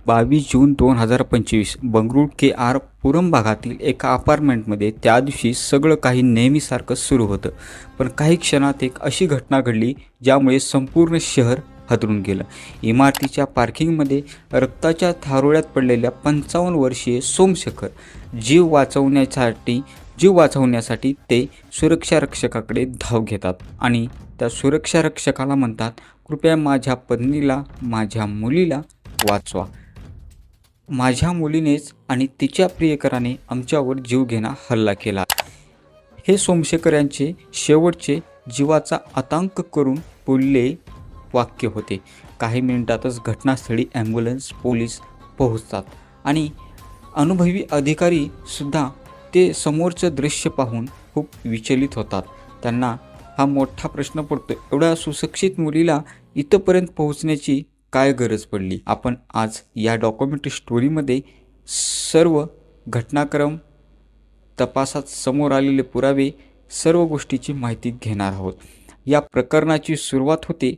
22 जून 2025 Bengaluru KR. पुरम भागातील एका अपार्टमेंटमध्ये त्या दिवशी सगळं काही नेहमीसारखं सुरू होतं. पण काही क्षणात एक अशी घटना घडली ज्यामुळे संपूर्ण शहर हादरून गेलं. इमारतीच्या पार्किंगमध्ये रक्ताच्या थारोळ्यात पडलेल्या 55 वर्षीय सोमशेखर जीव वाचवण्यासाठी ते सुरक्षारक्षकाकडे धाव घेतात आणि त्या सुरक्षारक्षकाला म्हणतात, कृपया माझ्या पत्नीला, माझ्या मुलीला वाचवा. माझ्या मुलीनेच आणि तिच्या प्रियकराने आमच्यावर जीवघेणा हल्ला केला. हे सोमशेखर यांचे शेवटचे जीवाचा आतंक करून बोलले वाक्य होते. काही मिनिटातच घटनास्थळी ॲम्ब्युलन्स, पोलीस पोहोचतात आणि अनुभवी अधिकारी सुद्धा ते समोरचं दृश्य पाहून खूप विचलित होतात. त्यांना हा मोठा प्रश्न पडतो, एवढ्या सुशिक्षित मुलीला इथंपर्यंत पोहोचण्याची काय गरज पडली. आपण आज या डॉक्युमेंटरी स्टोरीमध्ये सर्व घटनाक्रम, तपासात समोर आलेले पुरावे, सर्व गोष्टीची माहिती घेणार आहोत. या प्रकरणाची सुरुवात होते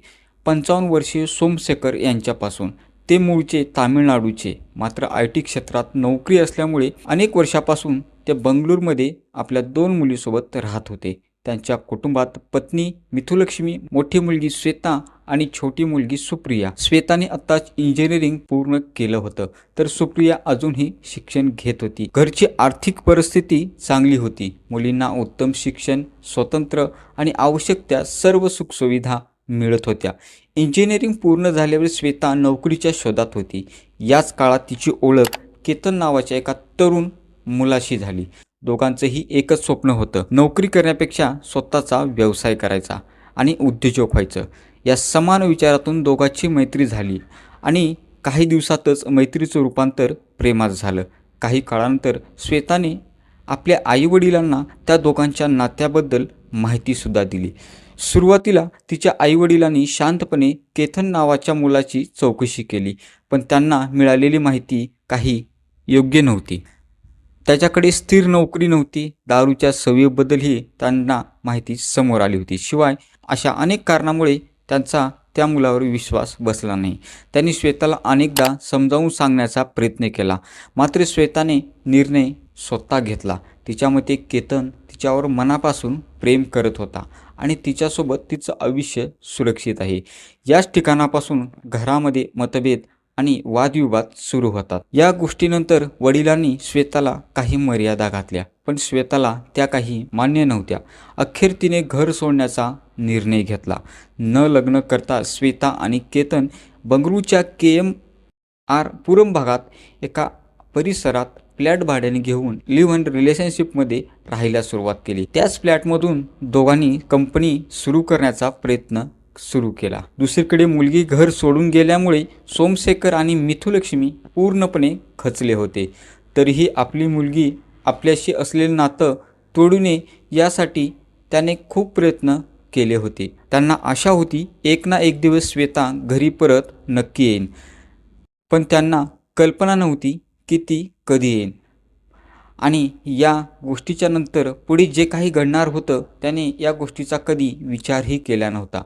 55 वर्षीय सोमशेखर यांच्यापासून. ते मूळचे तामिळनाडूचे, मात्र IT क्षेत्रात नोकरी असल्यामुळे अनेक वर्षापासून ते बंगळुरूमध्ये आपल्या 2 मुलीसोबत राहत होते. त्यांच्या कुटुंबात पत्नी मिथुलक्ष्मी, मोठी मुलगी श्वेता आणि छोटी मुलगी सुप्रिया. श्वेताने आत्ताच इंजिनिअरिंग पूर्ण केलं होतं, तर सुप्रिया अजूनही शिक्षण घेत होती. घरची आर्थिक परिस्थिती चांगली होती. मुलींना उत्तम शिक्षण, स्वतंत्र आणि आवश्यक त्या सर्व सुखसुविधा मिळत होत्या. इंजिनिअरिंग पूर्ण झाल्यावर श्वेता नोकरीच्या शोधात होती. याच काळात तिची ओळख केतन नावाच्या एका तरुण मुलाशी झाली. दोघांचंही एकच स्वप्न होतं, नोकरी करण्यापेक्षा स्वतःचा व्यवसाय करायचा आणि उद्योजक व्हायचं. या समान विचारातून दोघांची मैत्री झाली आणि काही दिवसातच मैत्रीचं रूपांतर प्रेमात झालं. काही काळानंतर श्वेताने आपल्या आईवडिलांना त्या दोघांच्या नात्याबद्दल माहितीसुद्धा दिली. सुरुवातीला तिच्या आईवडिलांनी शांतपणे केतन नावाच्या मुलाची चौकशी केली, पण त्यांना मिळालेली माहिती काही योग्य नव्हती. त्याच्याकडे स्थिर नोकरी नव्हती. दारूच्या सवयीबद्दलही त्यांना माहिती समोर आली होती. शिवाय अशा अनेक कारणामुळे त्यांचा त्या मुलावर विश्वास बसला नाही. त्यांनी श्वेताला अनेकदा समजावून सांगण्याचा प्रयत्न केला, मात्र श्वेताने निर्णय स्वतः घेतला. तिच्या मते केतन तिच्यावर मनापासून प्रेम करत होता आणि तिच्यासोबत तिचं आयुष्य सुरक्षित आहे. याच ठिकाणापासून घरामध्ये मतभेद आणि वादविवाद सुरू होतात. या गोष्टीनंतर वडिलांनी श्वेताला काही मर्यादा घातल्या, पण श्वेताला त्या काही मान्य नव्हत्या. अखेर तिने घर सोडण्याचा निर्णय घेतला. न लग्न करता श्वेता आणि केतन बंगळुरूच्या के.आर. पुरम भागात एका परिसरात फ्लॅट भाड्याने घेऊन लिव्ह इन रिलेशनशिपमध्ये राहायला सुरुवात केली. त्याच फ्लॅटमधून दोघांनी कंपनी सुरू करण्याचा प्रयत्न सुरू केला. दुसरीकडे मुलगी घर सोडून गेल्यामुळे सोमशेखर आणि मिथुलक्ष्मी पूर्णपणे खचले होते. तरीही आपली मुलगी आपल्याशी असलेलं नातं तोडू नये यासाठी त्याने खूप प्रयत्न केले होते. त्यांना आशा होती एक ना एक दिवस श्वेता घरी परत नक्की येईल, पण त्यांना कल्पना नव्हती की ती कधी येईल. आणि या गोष्टीच्या नंतर पुढे जे काही घडणार होतं त्याने या गोष्टीचा कधी विचारही केला नव्हता.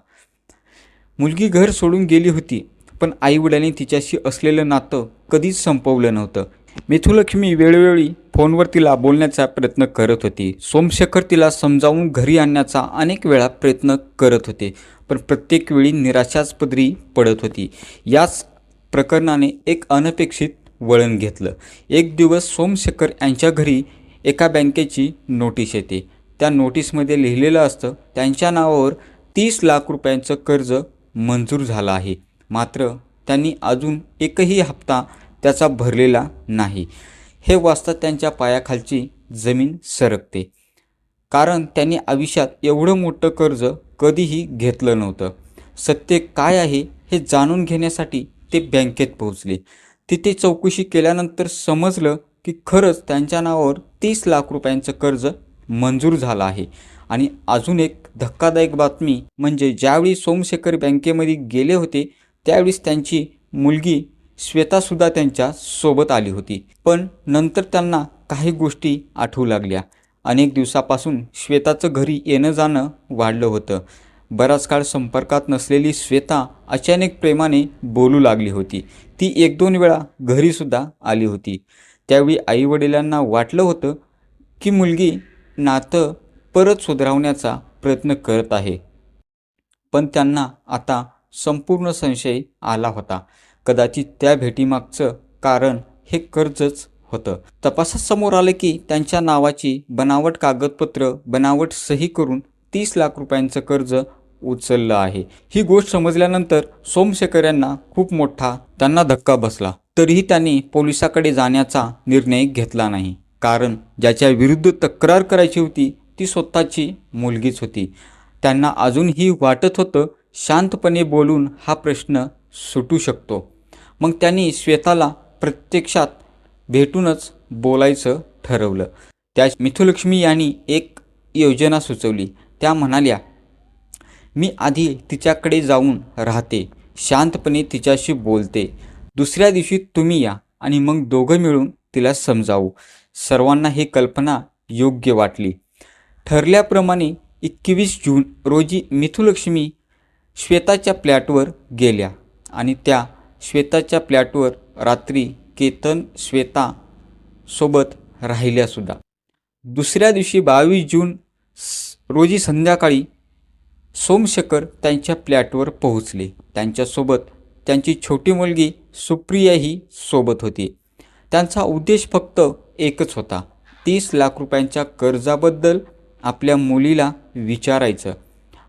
मुलगी घर सोडून गेली होती, पण आईवडिलांनी तिच्याशी असलेलं नातं कधीच संपवलं नव्हतं. मिथुलक्ष्मी वेळोवेळी फोनवर तिला बोलण्याचा प्रयत्न करत होती. सोमशेखर तिला समजावून घरी आणण्याचा अनेक वेळा प्रयत्न करत होते, पण प्रत्येक वेळी निराशाच पदरी पडत होती. याच प्रकरणाने एक अनपेक्षित वळण घेतलं. एक दिवस सोमशेखर यांच्या घरी एका बँकेची नोटीस येते. त्या नोटीसमध्ये लिहिलेलं असतं, त्यांच्या नावावर 30 लाख रुपयांचं कर्ज मंजूर झालं आहे, मात्र त्यांनी अजून एकही हप्ता त्याचा भरलेला नाही. हे वाचता त्यांच्या पायाखालची जमीन सरकते, कारण त्यांनी आयुष्यात एवढं मोठं कर्ज कधीही घेतलं नव्हतं. सत्य काय आहे हे जाणून घेण्यासाठी ते बँकेत पोहोचले. तिथे चौकशी केल्यानंतर समजलं की खरंच त्यांच्या नावावर 30 लाख रुपयांचं कर्ज मंजूर झालं आहे. आणि अजून एक धक्कादायक बातमी म्हणजे ज्यावेळी सोमशेखर बँकेमध्ये गेले होते त्यावेळीस त्यांची मुलगी श्वेतासुद्धा त्यांच्या सोबत आली होती. पण नंतर त्यांना काही गोष्टी आठवू लागल्या. अनेक दिवसापासून श्वेताचं घरी येणं जाणं वाढलं होतं. बराच काळ संपर्कात नसलेली श्वेता अचानक प्रेमाने बोलू लागली होती. ती 1-2 वेळा घरीसुद्धा आली होती. त्यावेळी आईवडिलांना वाटलं होतं की मुलगी नातं परत सुधारवण्याचा प्रयत्न करत आहे. पण त्यांना आता संपूर्ण संशय आला होता. कदाचित त्या भेटीमागचं कारण हे कर्जच होतं. तपासात समोर आलं की त्यांच्या नावाची बनावट कागदपत्र, बनावट सही करून 30 लाख रुपयांचं कर्ज उचललं आहे. ही गोष्ट समजल्यानंतर सोमशेखर यांना खूप मोठा त्यांना धक्का बसला. तरीही त्यांनी पोलिसाकडे जाण्याचा निर्णय घेतला नाही. कारण ज्याच्या विरुद्ध तक्रार करायची होती ती स्वतःची मुलगीच होती. त्यांना अजूनही वाटत होतं शांतपणे बोलून हा प्रश्न सुटू शकतो. मग त्यांनी श्वेताला प्रत्यक्षात भेटूनच बोलायचं ठरवलं. त्या मिथुलक्ष्मी यांनी एक योजना सुचवली. त्या म्हणाल्या, मी आधी तिच्याकडे जाऊन राहते, शांतपणे तिच्याशी बोलते. दुसऱ्या दिवशी तुम्ही या आणि मग दोघं मिळून तिला समजावू. सर्वांना ही कल्पना योग्य वाटली. ठरल्याप्रमाणे 21 जून रोजी मिथुलक्ष्मी श्वेताच्या फ्लॅटवर गेल्या आणि त्या श्वेताच्या फ्लॅटवर रात्री केतन श्वेता सोबत राहिल्यासुद्धा. दुसऱ्या दिवशी 22 जून रोजी संध्याकाळी सोमशेखर त्यांच्या फ्लॅटवर पोहोचले. त्यांच्यासोबत त्यांची छोटी मुलगी सुप्रियाही सोबत होती. त्यांचा उद्देश फक्त एकच होता, 30 लाख रुपयांच्या कर्जाबद्दल आपल्या मुलीला विचारायचं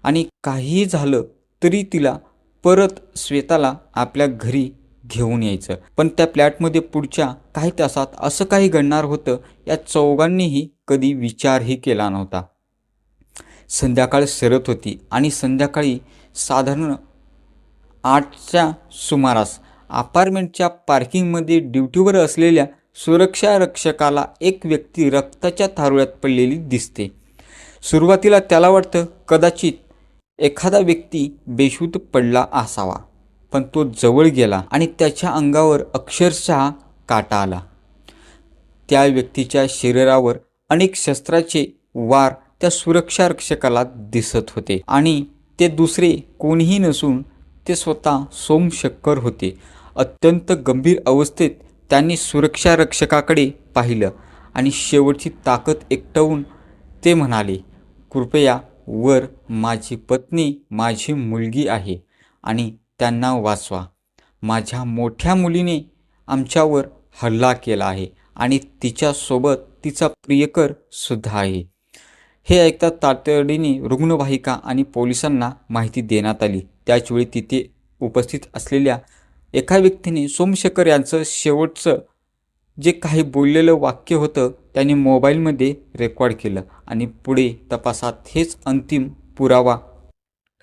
आणि काहीही झालं तरी तिला परत श्वेताला आपल्या घरी घेऊन यायचं. पण त्या फ्लॅटमध्ये पुढच्या काही तासात असं काही घडणार होतं या चौघांनीही कधी विचारही केला नव्हता. संध्याकाळ सरत होती आणि संध्याकाळी साधारण 8च्या सुमारास अपार्टमेंटच्या पार्किंगमध्ये ड्युटीवर असलेल्या सुरक्षा रक्षकाला एक व्यक्ती रक्ताच्या थारोळ्यात पडलेली दिसते. सुरुवातीला त्याला वाटतं कदाचित एखादा व्यक्ती बेशुद्ध पडला असावा. पण तो जवळ गेला आणि त्याच्या अंगावर अक्षरशः काटा आला. त्या व्यक्तीच्या शरीरावर अनेक शस्त्राचे वार त्या सुरक्षा रक्षकाला दिसत होते आणि ते दुसरे कोणीही नसून ते स्वतः सोमशेखर होते. अत्यंत गंभीर अवस्थेत त्यांनी सुरक्षा रक्षकाकडे पाहिलं आणि शेवटची ताकद एकवटून ते म्हणाले, कृपया वर माझी पत्नी, माझी मुलगी आहे आणि त्यांना वाचवा. माझ्या मोठ्या मुलीने आमच्यावर हल्ला केला आहे आणि तिच्यासोबत तिचा प्रियकर सुद्धा आहे. हे ऐकता तातडीने रुग्णवाहिका आणि पोलिसांना माहिती देण्यात आली. त्याचवेळी तिथे उपस्थित असलेल्या एका व्यक्तीने सोमशेखर यांचं शेवटचं जे काही बोललेलं वाक्य होतं त्यांनी मोबाईलमध्ये रेकॉर्ड केलं आणि पुढे तपासात हेच अंतिम पुरावा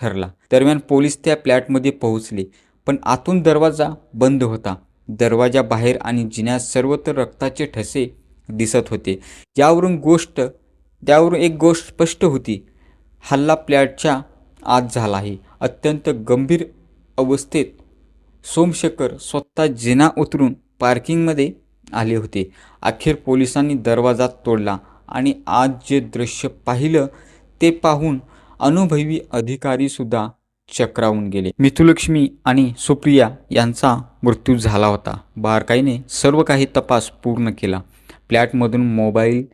ठरला. दरम्यान पोलीस त्या फ्लॅटमध्ये पोहोचले, पण आतून दरवाजा बंद होता. दरवाजा बाहेर आणि जिन्यात सर्वत्र रक्ताचे ठसे दिसत होते. त्यावरून एक गोष्ट स्पष्ट होती, हल्ला फ्लॅटच्या आत झाला आहे. अत्यंत गंभीर अवस्थेत सोमशेखर स्वतः जिना उतरून पार्किंगमध्ये आले होते. अखेर पोलिसांनी दरवाजा तोडला आणि आज जे दृश्य पाहिलं ते पाहून अनुभवी अधिकारीसुद्धा चक्रावून गेले. मिथुलक्ष्मी आणि सुप्रिया यांचा मृत्यू झाला होता. बारकाईने सर्व काही तपास पूर्ण केला. फ्लॅटमधून मोबाईल,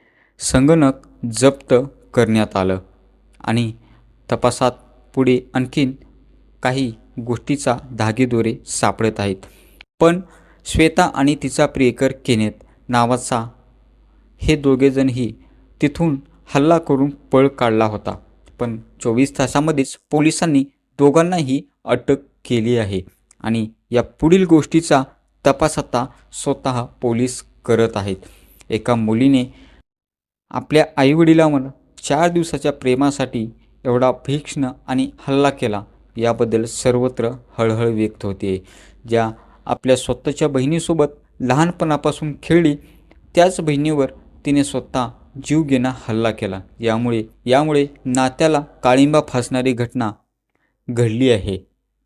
संगणक जप्त करण्यात आलं आणि तपासात पुढे आणखीन काही गोष्टीचा धागेदोरे सापडत आहेत. पण श्वेता आणि तिचा प्रियकर केनेत नावाचा हे दोघेजणही तिथून हल्ला करून पळ काढला होता. पण 24 तासामध्येच पोलिसांनी दोघांनाही अटक केली आहे आणि या पुढील गोष्टीचा तपास आता स्वतः पोलीस करत आहेत. एका मुलीने आपल्या आईवडिलांवर 4 दिवसाच्या प्रेमासाठी एवढा भीषण आणि हल्ला केला याबद्दल सर्वत्र हळहळ व्यक्त होते. ज्या आपल्या स्वतःच्या बहिणीसोबत लहानपणापासून खेळली त्याच बहिणीवर तिने स्वतः जीव घेणा हल्ला केला. यामुळे नात्याला काळिंबा फासणारी घटना घडली आहे.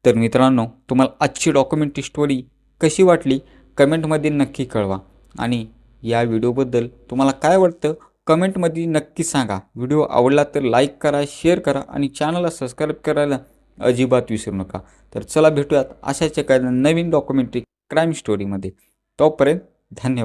तर मित्रांनो, तुम्हाला आजची डॉक्युमेंटरी स्टोरी कशी वाटली कमेंटमध्ये नक्की कळवा आणि या व्हिडिओबद्दल तुम्हाला काय वाटतं कमेंटमध्ये नक्की सांगा. व्हिडिओ आवडला तर लाईक करा, शेअर करा आणि चॅनलला सबस्क्राईब करायला अजिबात विसरू नका. तर चला भेटूयात अशाच एखाद्या नवीन डॉक्युमेंटरी क्राईम स्टोरीमध्ये. तोपर्यंत धन्यवाद.